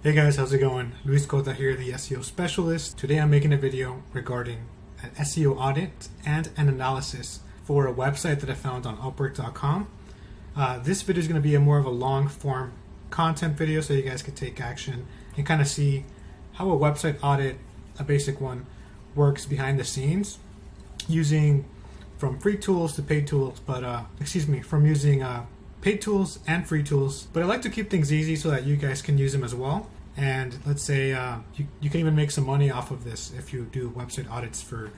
Hey guys, how's it going? Luis Cota here, the SEO specialist. Today I'm making a video regarding an SEO audit and an analysis for a website that I found on Upwork.com. This video is going to be more of a long form content video so you guys can take action and kind of see how a website audit, a basic one, works behind the scenes using from free tools to paid tools, from using paid tools and free tools. But I like to keep things easy so that you guys can use them as well. And let's say you can even make some money off of this if you do website audits for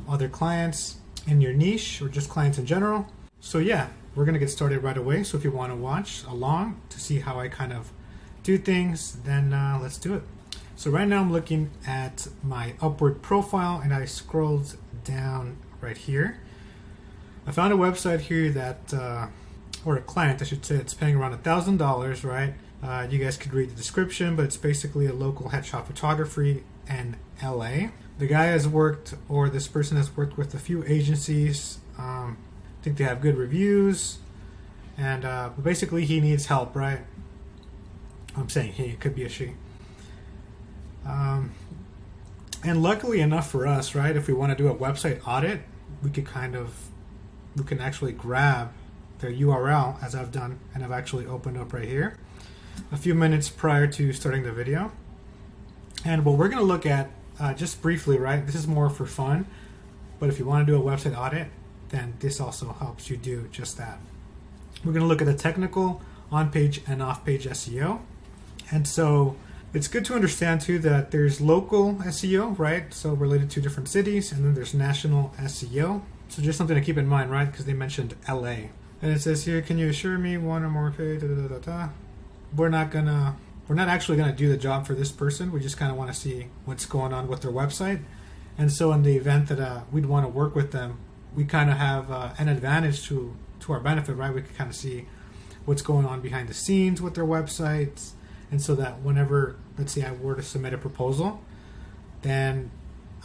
other clients in your niche or just clients in general. So yeah, we're going to get started right away. So if you want to watch along to see how I kind of do things, then let's do it. So right now I'm looking at my Upwork profile and I scrolled down right here. I found a website here that, or a client I should say, it's paying around $1,000, right? You guys could read the description, but it's basically a local headshot photography in LA. The guy has worked, or this person has worked with a few agencies. I think they have good reviews, and but basically he needs help, right? I'm saying he, it could be a she. And luckily enough for us, right, if we want to do a website audit, we can actually grab their URL, as I've done, and I've actually opened up right here a few minutes prior to starting the video. And what we're going to look at just briefly, right, this is more for fun, but if you want to do a website audit, then this also helps you do just that. We're going to look at the technical on-page and off-page SEO. And so it's good to understand too that there's local SEO, right, so related to different cities, and then there's national SEO. So just something to keep in mind, right, because they mentioned LA. And it says here, can you assure me one or more page, We're not actually gonna do the job for this person. We just kind of want to see what's going on with their website. And so in the event that we'd want to work with them, we kind of have an advantage to our benefit, right? We can kind of see what's going on behind the scenes with their websites. And so that whenever, let's say I were to submit a proposal, then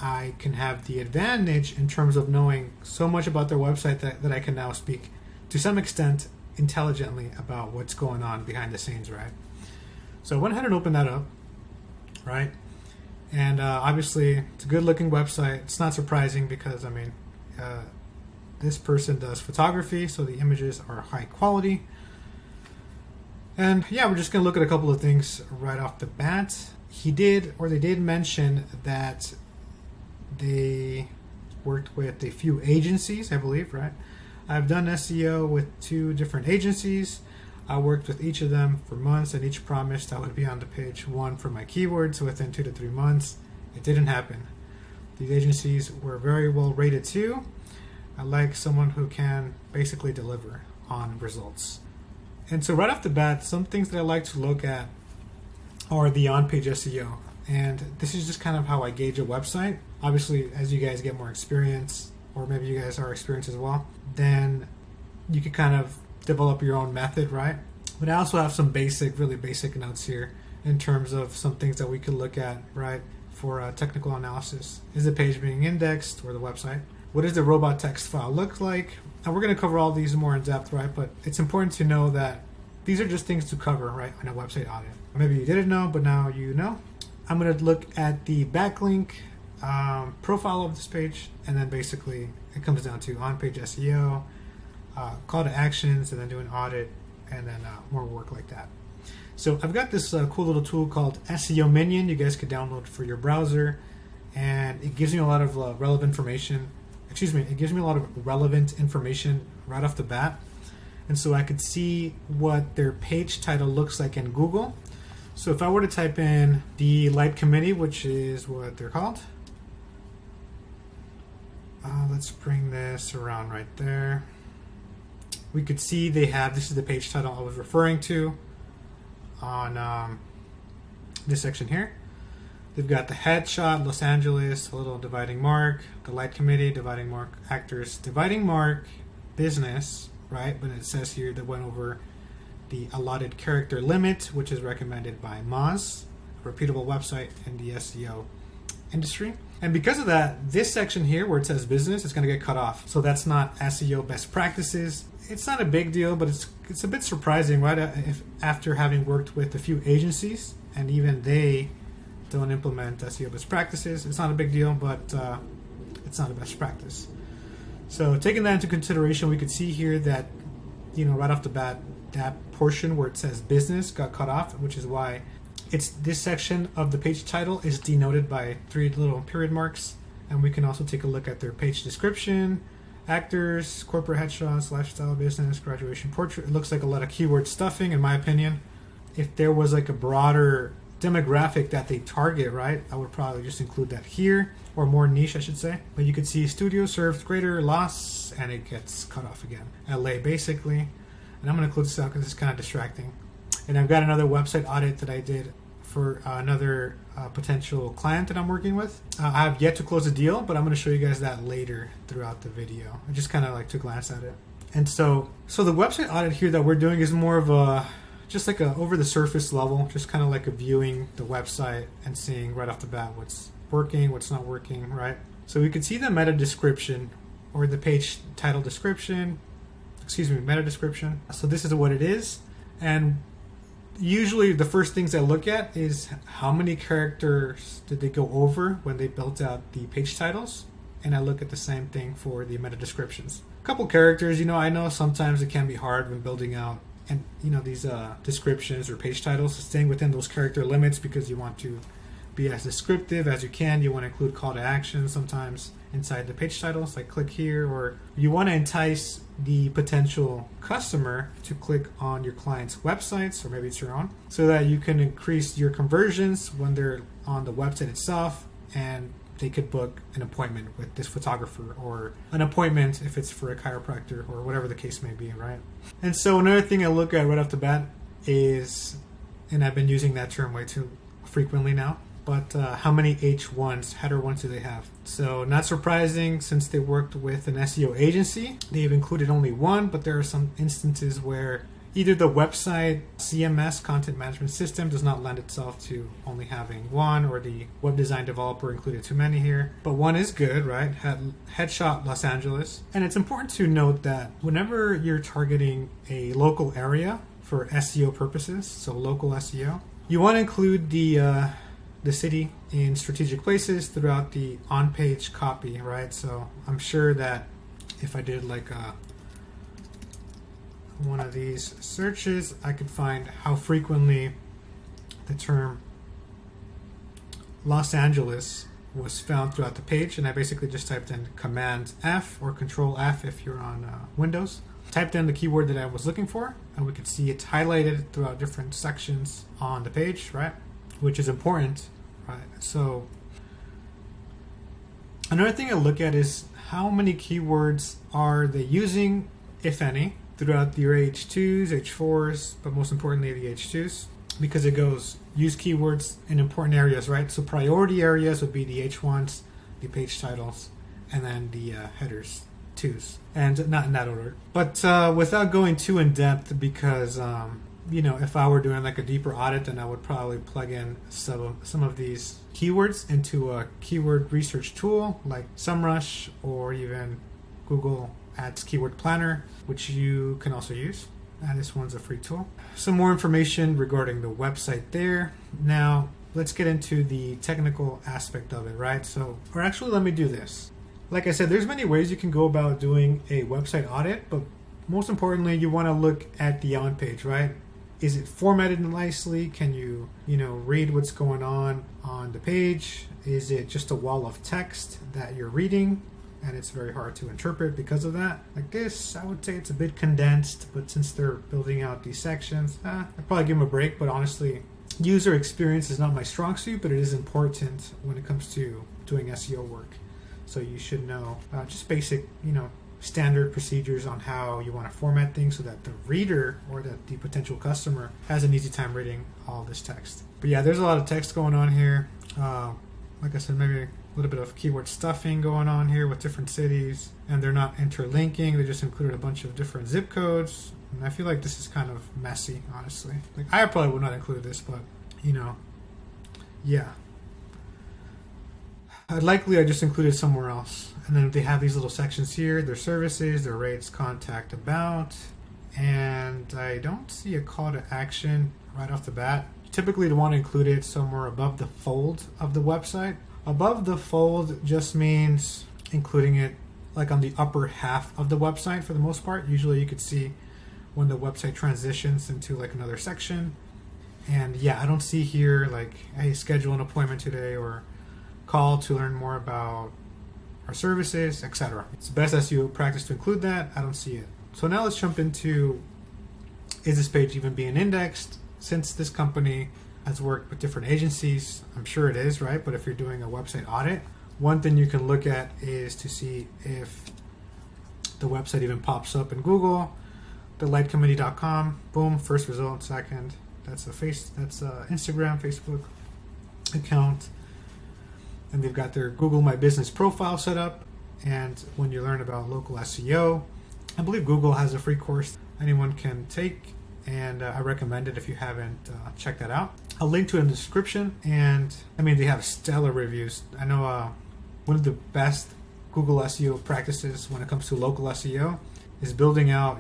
I can have the advantage in terms of knowing so much about their website that I can now speak to some extent intelligently about what's going on behind the scenes, right? So I went ahead and opened that up, right? And obviously it's a good looking website. It's not surprising because this person does photography, so the images are high quality. And yeah, we're just gonna look at a couple of things right off the bat. They did mention that they worked with a few agencies, I believe, right? I've done SEO with 2 different agencies. I worked with each of them for months, and each promised I would be on the page 1 for my keywords within 2 to 3 months. It didn't happen. These agencies were very well rated too. I like someone who can basically deliver on results. And so right off the bat, some things that I like to look at are the on-page SEO. And this is just kind of how I gauge a website. Obviously, as you guys get more experience, or maybe you guys are experienced as well, then you can kind of develop your own method, right? But I also have some really basic notes here in terms of some things that we could look at, right, for technical analysis. Is the page being indexed, or the website? What does the robot text file look like? And we're going to cover all these more in depth, right? But it's important to know that these are just things to cover, right, on a website audit. Maybe you didn't know, but now you know. I'm going to look at the backlink profile of this page, and then basically it comes down to on-page SEO, call to actions, and then do an audit, and then more work like that. So I've got this cool little tool called SEO Minion. You guys could download for your browser, and it gives me a lot of relevant information. It gives me a lot of relevant information right off the bat, and so I could see what their page title looks like in Google. So if I were to type in the Light Committee, which is what they're called, let's bring this around right there. We could see this is the page title I was referring to on this section here. They've got the headshot, Los Angeles, a little dividing mark, the Light Committee, dividing mark, actors, dividing mark, business, right? But it says here they went over the allotted character limit, which is recommended by Moz, a reputable website in the SEO industry. And because of that, this section here where it says business is going to get cut off. So that's not SEO best practices. It's not a big deal, but it's a bit surprising, right? If after having worked with a few agencies and even they don't implement SEO best practices. It's not a big deal, but it's not a best practice. So taking that into consideration, we could see here that, right off the bat, that portion where it says business got cut off, which is why it's this section of the page title is denoted by 3 little period marks. And we can also take a look at their page description, actors, corporate headshots, lifestyle, business, graduation, portrait. It looks like a lot of keyword stuffing, in my opinion. If there was like a broader demographic that they target, right, I would probably just include that here, or more niche, I should say. But you can see studio served greater loss, and it gets cut off again. LA, basically. And I'm going to close this out because it's kind of distracting. And I've got another website audit that I did for another potential client that I'm working with. I have yet to close a deal, but I'm going to show you guys that later throughout the video. I just kind of like to glance at it. And so the website audit here that we're doing is more of a just like a over the surface level, just kind of like a viewing the website and seeing right off the bat what's working, what's not working, right? So we could see the meta description or the page title description, meta description. So this is what it is. And usually the first things I look at is how many characters did they go over when they built out the page titles. And I look at the same thing for the meta descriptions. A couple characters, I know sometimes it can be hard when building out and these descriptions or page titles, staying within those character limits because you want to be as descriptive as you can. You want to include call to action sometimes inside the page titles, like click here, or you want to entice the potential customer to click on your client's websites, or maybe it's your own, so that you can increase your conversions when they're on the website itself, and they could book an appointment with this photographer, or an appointment if it's for a chiropractor, or whatever the case may be, right? And so another thing I look at right off the bat is, and I've been using that term way too frequently now, but how many H1s, header ones, do they have? So not surprising, since they worked with an SEO agency, they've included only one, but there are some instances where either the website CMS, content management system, does not lend itself to only having one, or the web design developer included too many here. But one is good, right? Headshot Los Angeles. And it's important to note that whenever you're targeting a local area for SEO purposes, so local SEO, you want to include the city in strategic places throughout the on-page copy, right? So I'm sure that if I did like one of these searches, I could find how frequently the term Los Angeles was found throughout the page, and I basically just typed in Command F or Control F if you're on Windows. Typed in the keyword that I was looking for, and we could see it highlighted throughout different sections on the page, right? Which is important, right? So another thing I look at is how many keywords are they using, if any, throughout your H2s, H4s, but most importantly the H2s, because it goes use keywords in important areas, right? So priority areas would be the H1s, the page titles, and then the headers, 2s, and not in that order. But without going too in depth, because if I were doing like a deeper audit, then I would probably plug in some of these keywords into a keyword research tool like SEMrush, or even Google Ads Keyword Planner, which you can also use. And this one's a free tool. Some more information regarding the website there. Now, let's get into the technical aspect of it, right? So, or actually, let me do this. Like I said, there's many ways you can go about doing a website audit, but most importantly, you want to look at the on page, right? Is it formatted nicely? Can you read what's going on the page? Is it just a wall of text that you're reading, and it's very hard to interpret because of that? Like this, I would say it's a bit condensed, but since they're building out these sections, I'd probably give them a break. But honestly, user experience is not my strong suit, but it is important when it comes to doing SEO work. So you should know just basic, standard procedures on how you want to format things so that the reader or that the potential customer has an easy time reading all this text. But yeah, there's a lot of text going on here. Like I said, maybe a little bit of keyword stuffing going on here with different cities, and they're not interlinking. They just included a bunch of different zip codes, and I feel like this is kind of messy, honestly. Like, I probably would not include this, but yeah. Likely I just included somewhere else. And then they have these little sections here, their services, their rates, contact, about, and I don't see a call to action right off the bat. typically want to include it somewhere above the fold of the website. Above the fold just means including it like on the upper half of the website for the most part. Usually you could see when the website transitions into like another section. And yeah, I don't see here like, hey, schedule an appointment today or call to learn more about our services, etc. It's the best SEO practice to include that. I don't see it. So now let's jump into, is this page even being indexed? Since this company has worked with different agencies, I'm sure it is, right? But if you're doing a website audit, one thing you can look at is to see if the website even pops up in Google. thelightcommittee.com, boom, first result, second. That's Instagram, Facebook account. And they've got their Google My Business profile set up. And when you learn about local SEO, I believe Google has a free course anyone can take. And I recommend it if you haven't checked that out. I'll link to it in the description. And I mean, they have stellar reviews. I know one of the best Google SEO practices when it comes to local SEO is building out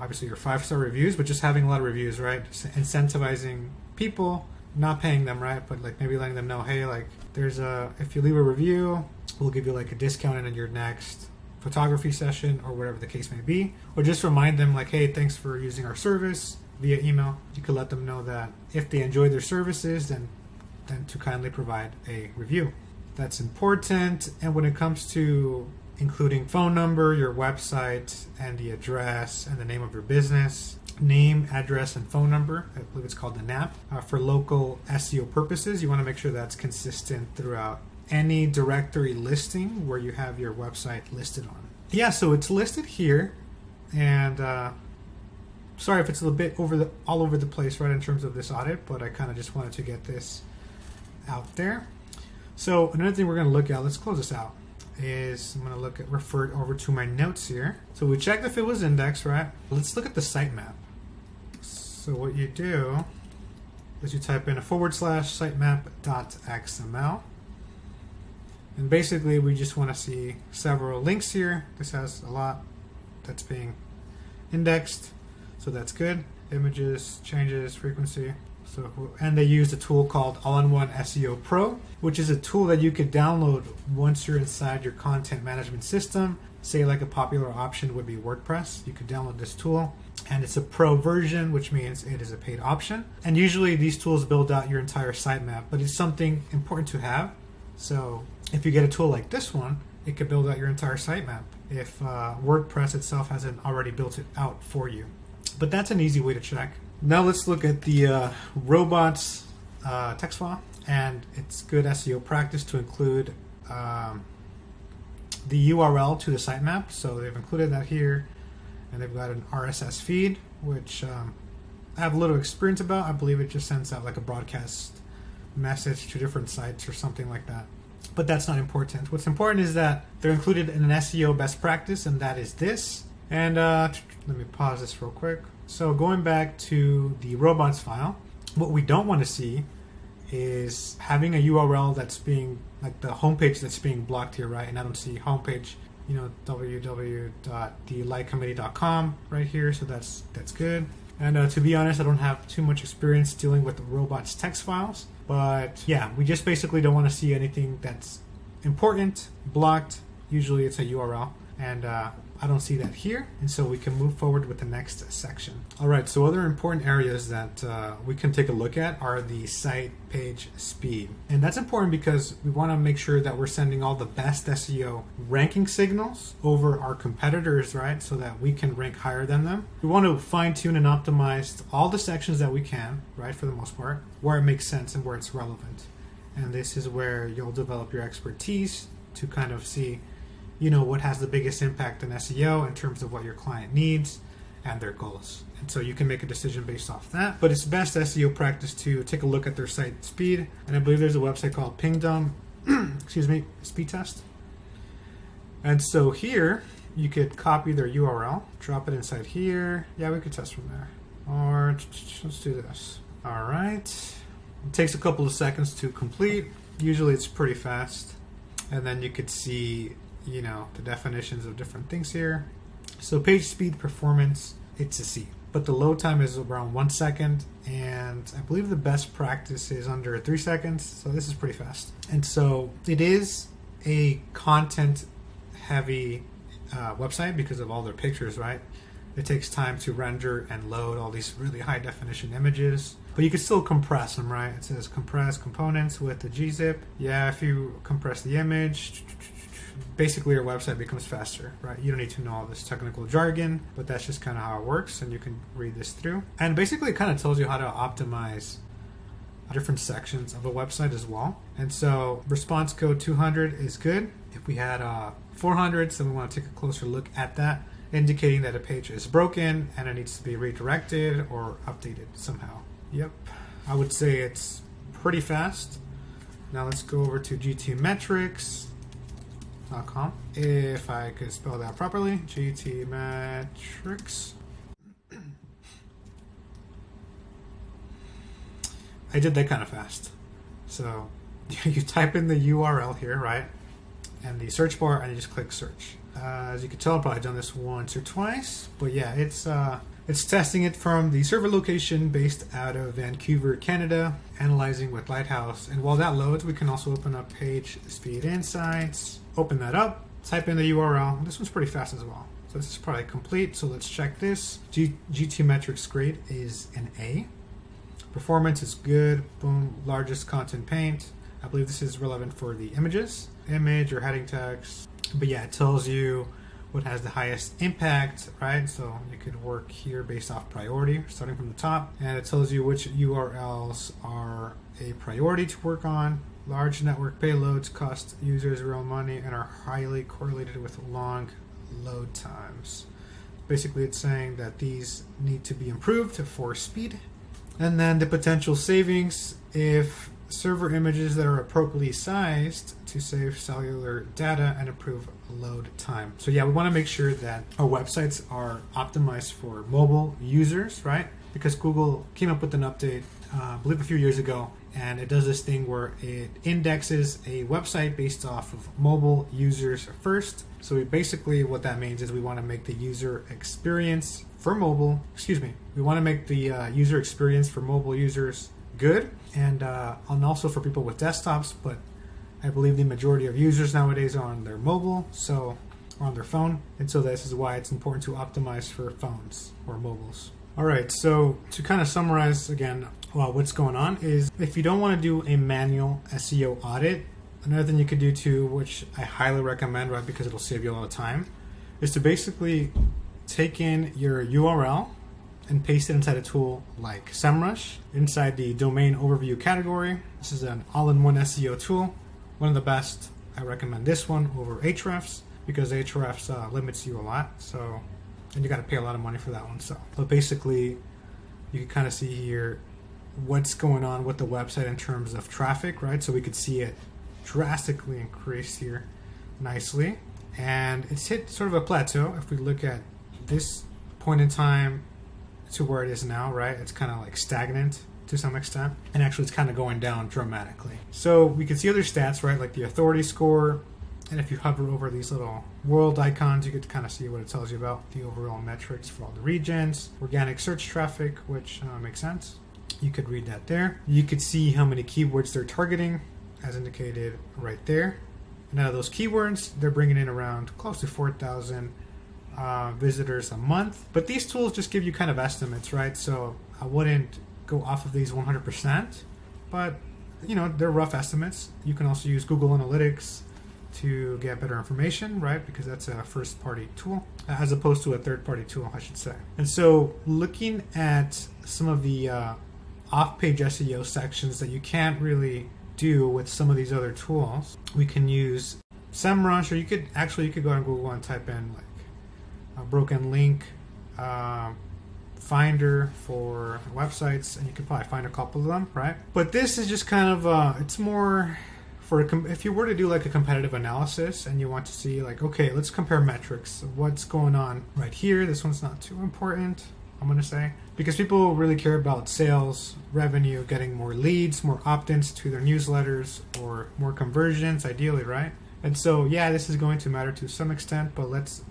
obviously your 5-star reviews, but just having a lot of reviews, right? Incentivizing people, not paying them, right? But like maybe letting them know, hey, like if you leave a review, we'll give you like a discount in your next photography session or whatever the case may be. Or just remind them like, hey, thanks for using our service via email. You could let them know that if they enjoy their services, then to kindly provide a review. That's important. And when it comes to including phone number, your website, and the address and the name of your business, name, address, and phone number, I believe it's called the NAP, for local SEO purposes, you want to make sure that's consistent throughout any directory listing where you have your website listed on. Yeah, so it's listed here, and sorry if it's a little bit all over the place, right, in terms of this audit, but I kind of just wanted to get this out there. So another thing we're going to look at, let's close this out, is I'm going to refer over to my notes here. So we checked if it was indexed, right? Let's look at the sitemap. So what you do is you type in a / sitemap.xml. And basically we just want to see several links here. This has a lot that's being indexed, so that's good. Images, changes, frequency. And they use a tool called All-in-One SEO Pro, which is a tool that you could download once you're inside your content management system. Say like a popular option would be WordPress. You could download this tool, and it's a pro version, which means it is a paid option. And usually these tools build out your entire sitemap, but it's something important to have. So if you get a tool like this one, it could build out your entire sitemap if WordPress itself hasn't already built it out for you. But that's an easy way to check. Now let's look at the robots text file, and it's good SEO practice to include the URL to the sitemap. So they've included that here, and they've got an RSS feed, which I have a little experience about. I believe it just sends out like a broadcast message to different sites or something like that. But that's not important. What's important is that they're included in an SEO best practice, and that is this. And let me pause this real quick. So going back to the robots file, what we don't want to see is having a URL that's being, like the homepage that's being blocked here, right? And I don't see homepage, www.thelightcommittee.com right here. So that's good. And to be honest, I don't have too much experience dealing with the robots text files. But yeah, we just basically don't want to see anything that's important blocked. Usually it's a URL. And I don't see that here, and so we can move forward with the next section. All right, so other important areas that we can take a look at are the site page speed. And that's important because we want to make sure that we're sending all the best SEO ranking signals over our competitors, right, so that we can rank higher than them. We want to fine-tune and optimize all the sections that we can, right, for the most part, where it makes sense and where it's relevant. And this is where you'll develop your expertise to kind of see what has the biggest impact on SEO in terms of what your client needs and their goals. And so you can make a decision based off that. But it's best SEO practice to take a look at their site speed. And I believe there's a website called Pingdom, speed test. And so here you could copy their URL, drop it inside here. Yeah, we could test from there. Or let's do this. All right. It takes a couple of seconds to complete. Usually it's pretty fast. And then you could see the definitions of different things here. So page speed performance, it's a C. but the load time is around 1 second, and I believe the best practice is under 3 seconds, so this is pretty fast. And so it is a content heavy website because of all their pictures, right? It takes time to render and load all these really high definition images, but you can still compress them, right? It says compress components with the gzip. Yeah, if you compress the image, basically your website becomes faster, right? You don't need to know all this technical jargon, but that's just kind of how it works, and you can read this through. And basically it kind of tells you how to optimize different sections of a website as well. And so response code 200 is good. If we had 400, so we want to take a closer look at that, indicating that a page is broken and it needs to be redirected or updated somehow. Yep, I would say it's pretty fast. Now let's go over to gtmetrics.com. If I could spell that properly, gtmetrics. I did that kind of fast. So you type in the URL here, right? And the search bar, and you just click search. As you can tell, I've probably done this once or twice, but yeah, it's testing it from the server location based out of Vancouver, Canada, analyzing with Lighthouse. And while that loads, we can also open up Page Speed Insights, open that up, type in the URL. This one's pretty fast as well. So this is probably complete. So let's check this. GT Metrics grade is an A. Performance is good. Boom. Largest content paint. I believe this is relevant for the images, image or heading text. But yeah, it tells you what has the highest impact, right? So you could work here based off priority, starting from the top. And it tells you which URLs are a priority to work on. Large network payloads cost users real money and are highly correlated with long load times. Basically, it's saying that these need to be improved for speed. And then the potential savings if server images that are appropriately sized to save cellular data and improve load time. So yeah, we want to make sure that our websites are optimized for mobile users, right? Because Google came up with an update, I believe a few years ago, and it does this thing where it indexes a website based off of mobile users first. So basically what that means is we want to make the user experience for mobile, we want to make the user experience for mobile users good, and also for people with desktops, but I believe the majority of users nowadays are on their mobile, so or on their phone, and so this is why it's important to optimize for phones or mobiles. All right, so to kind of summarize again, what's going on is if you don't want to do a manual SEO audit, another thing you could do too, which I highly recommend, right, because it'll save you a lot of time, is to basically take in your URL and paste it inside a tool like SEMrush inside the domain overview category. This is an all-in-one SEO tool, one of the best. I recommend this one over Ahrefs because Ahrefs limits you a lot. So, and you got to pay a lot of money for that one. So, but basically, you can kind of see here what's going on with the website in terms of traffic, right? So we could see it drastically increase here nicely, and it's hit sort of a plateau. If we look at this point in time to where it is now, right? It's kind of like stagnant to some extent, and actually it's kind of going down dramatically. So we can see other stats, right? Like the authority score, and if you hover over these little world icons, you get to kind of see what it tells you about the overall metrics for all the regions. Organic search traffic, which makes sense. You could read that there. You could see how many keywords they're targeting, as indicated right there. And out of those keywords, they're bringing in around close to 4,000 visitors a month. But these tools just give you kind of estimates, right? So I wouldn't go off of these 100%, but you know, they're rough estimates. You can also use Google Analytics to get better information, right? Because that's a first-party tool, as opposed to a third-party tool, I should say. And so looking at some of the off-page SEO sections that you can't really do with some of these other tools, we can use SEMrush, or you could go on Google and type in like a broken link finder for websites, and you could probably find a couple of them, right? But this is just kind of it's more for if you were to do like a competitive analysis and you want to see like, okay, let's compare metrics, what's going on right here. This one's not too important, I'm going to say, because people really care about sales, revenue, getting more leads, more opt-ins to their newsletters, or more conversions, ideally, right? And so, yeah, this is going to matter to some extent, but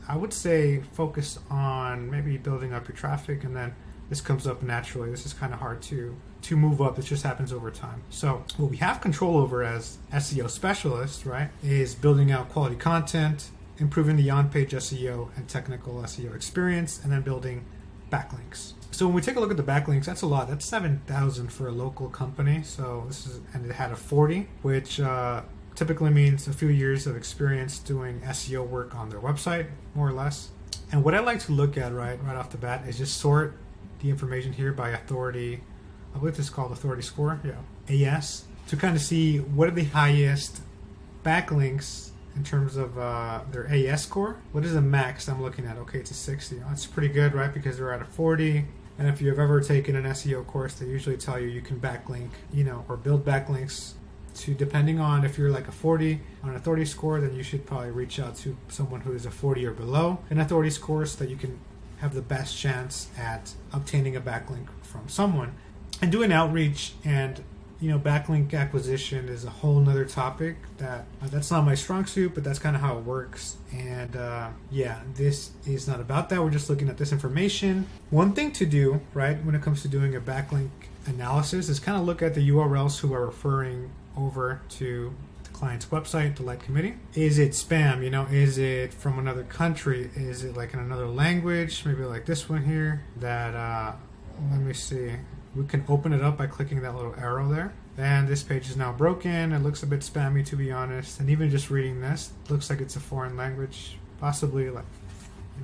I would say, focus on maybe building up your traffic and then this comes up naturally. This is kind of hard to move up. This just happens over time. So what we have control over as SEO specialists, right, is building out quality content, improving the on-page SEO and technical SEO experience, and then building backlinks. So when we take a look at the backlinks, that's a lot. That's 7,000 for a local company. So this is, and it had a 40, which typically means a few years of experience doing SEO work on their website, more or less. And what I like to look at right off the bat is just sort the information here by authority. I believe this is called authority score. Yeah, AS, to kind of see what are the highest backlinks in terms of their AS score. What is the max I'm looking at? Okay, it's a 60. That's pretty good, right? Because they're at a 40. And if you've ever taken an SEO course, they usually tell you can backlink, or build backlinks to, depending on if you're like a 40 on authority score, then you should probably reach out to someone who is a 40 or below an authority score so that you can have the best chance at obtaining a backlink from someone. And doing outreach and backlink acquisition is a whole nother topic that's not my strong suit, but that's kind of how it works. And this is not about that. We're just looking at this information. One thing to do, right, when it comes to doing a backlink analysis is kind of look at the URLs who are referring over to the client's website, the light committee. Is it spam? Is it from another country? Is it like in another language? Maybe like this one here that, let me see. We can open it up by clicking that little arrow there. And this page is now broken. It looks a bit spammy, to be honest. And even just reading this, it looks like it's a foreign language, possibly like,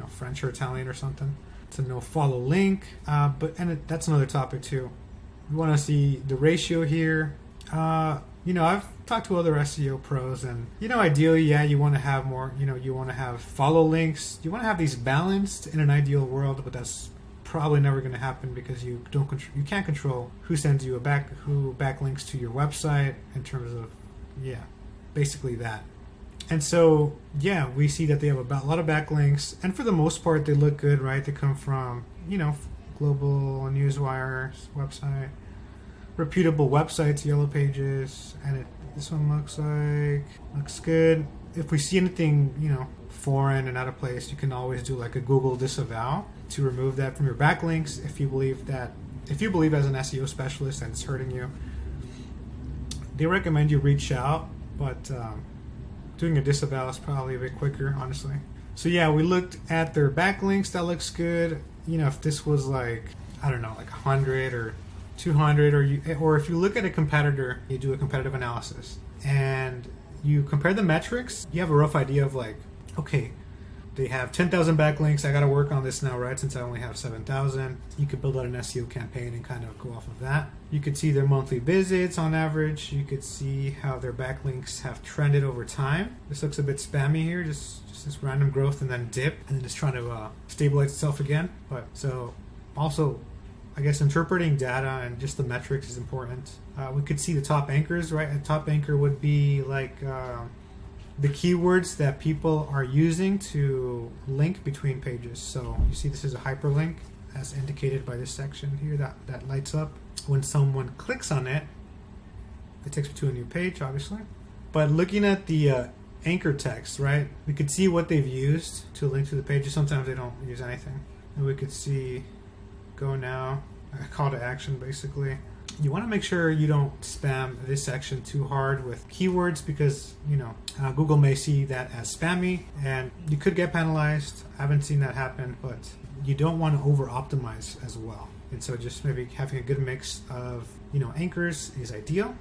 French or Italian or something. It's a no follow link. That's another topic too. We want to see the ratio here. I've talked to other SEO pros, and ideally, you want to have more. You want to have follow links. You want to have these balanced in an ideal world, but that's probably never going to happen because you can't control who sends you who backlinks to your website in terms of basically that. And so we see that they have a lot of backlinks, and for the most part they look good, right? They come from Global Newswire's website, reputable websites, Yellow Pages, and this one looks good. If we see anything foreign and out of place, you can always do like a Google disavow to remove that from your backlinks if you believe as an SEO specialist that it's hurting you. They recommend you reach out, but doing a disavow is probably a bit quicker, honestly. So we looked at their backlinks. That looks good. If this was like 100 or 200, or if you look at a competitor, you do a competitive analysis and you compare the metrics, you have a rough idea of like, okay, they have 10,000 backlinks. I got to work on this now, right? Since I only have 7,000, you could build out an SEO campaign and kind of go off of that. You could see their monthly visits on average. You could see how their backlinks have trended over time. This looks a bit spammy here, just this random growth and then dip, and then it's trying to stabilize itself again. But so also, I guess interpreting data and just the metrics is important. We could see the top anchors, right? A top anchor would be like the keywords that people are using to link between pages. So you see this is a hyperlink as indicated by this section here that lights up. When someone clicks on it, it takes me to a new page, obviously. But looking at the anchor text, right, we could see what they've used to link to the pages. Sometimes they don't use anything. And we could see go now, a call to action basically. You want to make sure you don't spam this section too hard with keywords because, Google may see that as spammy and you could get penalized. I haven't seen that happen, but you don't want to over optimize as well. And so just maybe having a good mix of, anchors is ideal.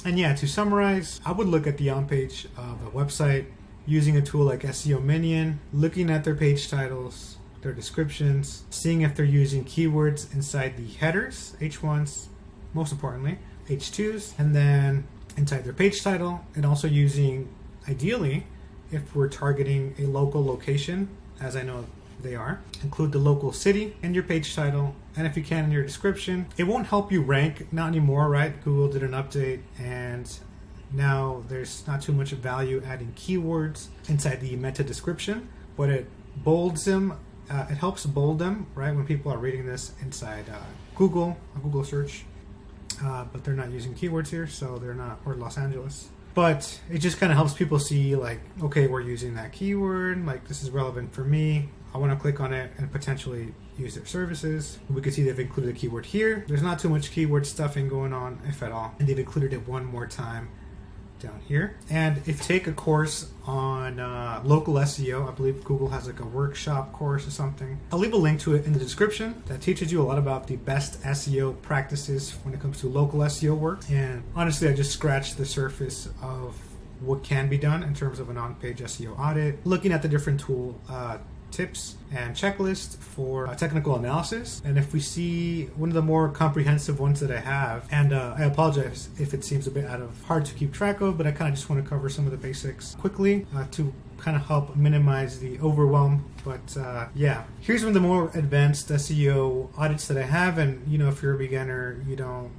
And to summarize, I would look at the on page of a website using a tool like SEO Minion, looking at their page titles, their descriptions, seeing if they're using keywords inside the headers, H1s, most importantly, H2s, and then inside their page title, and also using, ideally, if we're targeting a local location, as I know they are, include the local city in your page title, and if you can in your description. It won't help you rank, not anymore, right? Google did an update, and now there's not too much value adding keywords inside the meta description, but it bolds them. It helps bold them, right, when people are reading this inside Google, a Google search. but they're not using keywords here, so they're not, or Los Angeles. But it just kind of helps people see like, okay, we're using that keyword, like this is relevant for me. I want to click on it and potentially use their services. We can see they've included a keyword here. There's not too much keyword stuffing going on, if at all. And they've included it one more time down here. And if you take a course on local SEO, I believe Google has like a workshop course or something. I'll leave a link to it in the description that teaches you a lot about the best SEO practices when it comes to local SEO work. And honestly, I just scratched the surface of what can be done in terms of an on-page SEO audit, looking at the different tool tips and checklists for technical analysis. And if we see one of the more comprehensive ones that I have, and I apologize if it seems a bit hard to keep track of, but I kind of just want to cover some of the basics quickly to kind of help minimize the overwhelm. But yeah, here's one of the more advanced SEO audits that I have. And you know, if you're a beginner, you don't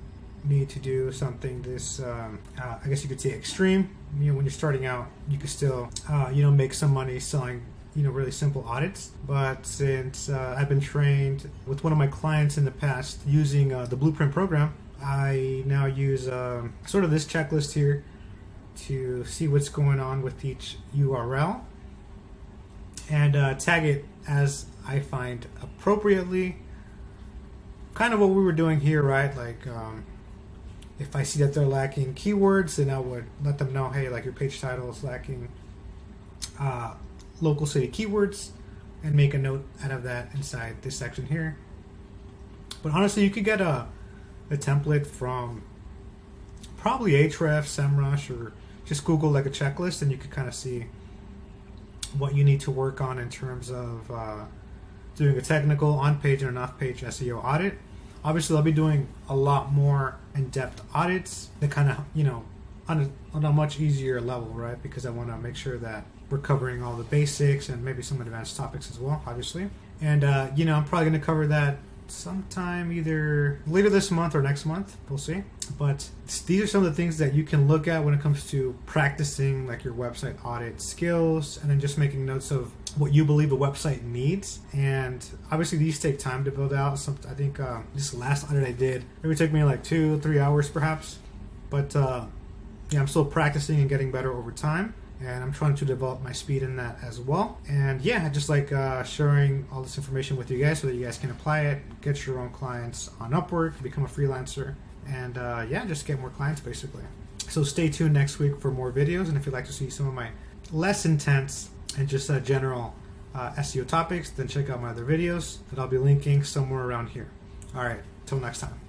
need to do something this I guess you could say extreme. You know, when you're starting out, you could still make some money selling really simple audits. But since I've been trained with one of my clients in the past using the Blueprint program, I now use sort of this checklist here to see what's going on with each URL and tag it as I find appropriately. Kind of what we were doing here, right? Like if I see that they're lacking keywords, then I would let them know, hey, like your page title is lacking local city keywords, and make a note out of that inside this section here. But honestly, you could get a template from probably Ahrefs, SEMrush, or just Google like a checklist, and you could kind of see what you need to work on in terms of doing a technical on-page and an off-page SEO audit. Obviously, I'll be doing a lot more in-depth audits that kind of, on a much easier level, right? Because I want to make sure that we're covering all the basics and maybe some advanced topics as well, obviously. And, I'm probably going to cover that sometime either later this month or next month. We'll see. But these are some of the things that you can look at when it comes to practicing like your website audit skills, and then just making notes of what you believe a website needs. And obviously these take time to build out. I think this last audit I did, maybe took me like 2-3 hours perhaps. But I'm still practicing and getting better over time. And I'm trying to develop my speed in that as well. And yeah, I just like sharing all this information with you guys so that you guys can apply it, get your own clients on Upwork, become a freelancer, and just get more clients basically. So stay tuned next week for more videos. And if you'd like to see some of my less intense and just general SEO topics, then check out my other videos that I'll be linking somewhere around here. All right, till next time.